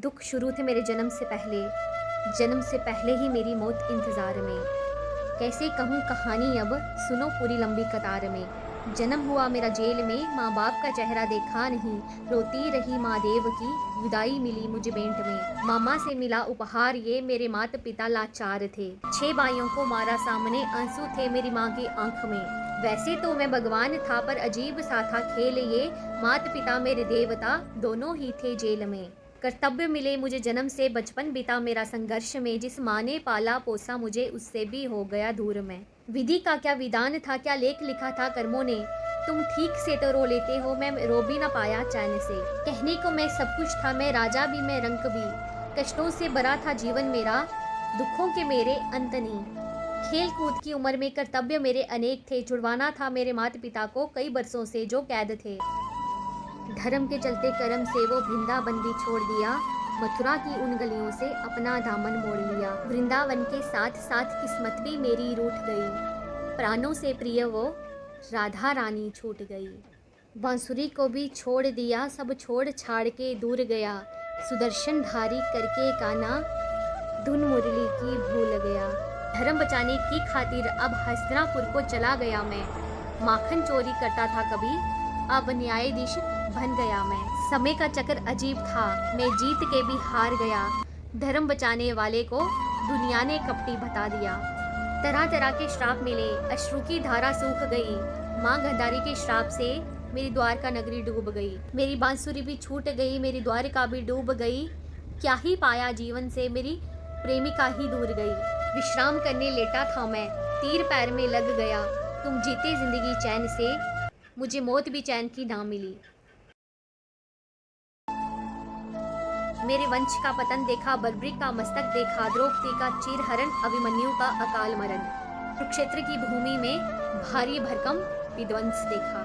दुख शुरू थे मेरे जन्म से पहले ही मेरी मौत इंतज़ार में। कैसे कहूँ कहानी अब, सुनो पूरी लंबी कतार में। जन्म हुआ मेरा जेल में, माँ बाप का चेहरा देखा नहीं, रोती रही माँ देव की, विदाई मिली मुझे बेंट में। मामा से मिला उपहार ये, मेरे माता पिता लाचार थे। 6 भाइयों को मारा सामने, आंसू थे मेरी माँ की आंख में। वैसे तो मैं भगवान था पर अजीब सा था खेल ये, माता पिता मेरे देवता दोनों ही थे जेल में। कर्तव्य मिले मुझे जन्म से, बचपन बीता मेरा संघर्ष में, जिस माँ ने पाला पोसा मुझे उससे भी हो गया दूर मैं। विधि का क्या विधान था, क्या लेख लिखा था कर्मों ने, तुम ठीक से तो रो लेते हो, मैं रो भी ना पाया चैन से। कहने को मैं सब कुछ था, मैं राजा भी मैं रंक भी, कष्टों से भरा था जीवन मेरा, दुखों के मेरे अंत नहीं। खेल कूद की उम्र में कर्तव्य मेरे अनेक थे, छुड़वाना था मेरे माता पिता को कई बरसों से जो कैद थे। धर्म के चलते कर्म से वो वृंदावन भी छोड़ दिया, मथुरा की उन गलियों से अपना दामन मोड़ लिया। वृंदावन के साथ साथ किस्मत भी मेरी रूठ गई, प्राणों से प्रिय वो राधा रानी छूट गई। बांसुरी को भी छोड़ दिया, सब छोड़ छाड़ के दूर गया, सुदर्शन धारी करके काना धुन मुरली की भूल गया। धर्म बचाने की खातिर अब हस्तिनापुर को चला गया मैं, माखन चोरी करता था कभी, अब न्यायाधीश बन गया मैं। समय का चक्कर अजीब था, मैं जीत के भी हार गया, धर्म बचाने वाले को दुनिया ने कपटी बता दिया। तरह तरह के श्राप मिले, अश्रु की धारा सूख गई, माँ गंधारी के श्राप से मेरी द्वारका नगरी डूब गई। मेरी बांसुरी भी छूट गई, मेरी द्वारका भी डूब गई, क्या ही पाया जीवन से मेरी प्रेमिका ही दूर गई। विश्राम करने लेटा था मैं, तीर पैर में लग गया, तुम जीते जिंदगी चैन से, मुझे मौत भी चैन की ना मिली। मेरे वंश का पतन देखा, बर्बरी का मस्तक देखा, द्रौपदी का चीरहरण, अभिमन्यु का अकाल मरण, कुरुक्षेत्र की भूमि में भारी भरकम विध्वंस देखा।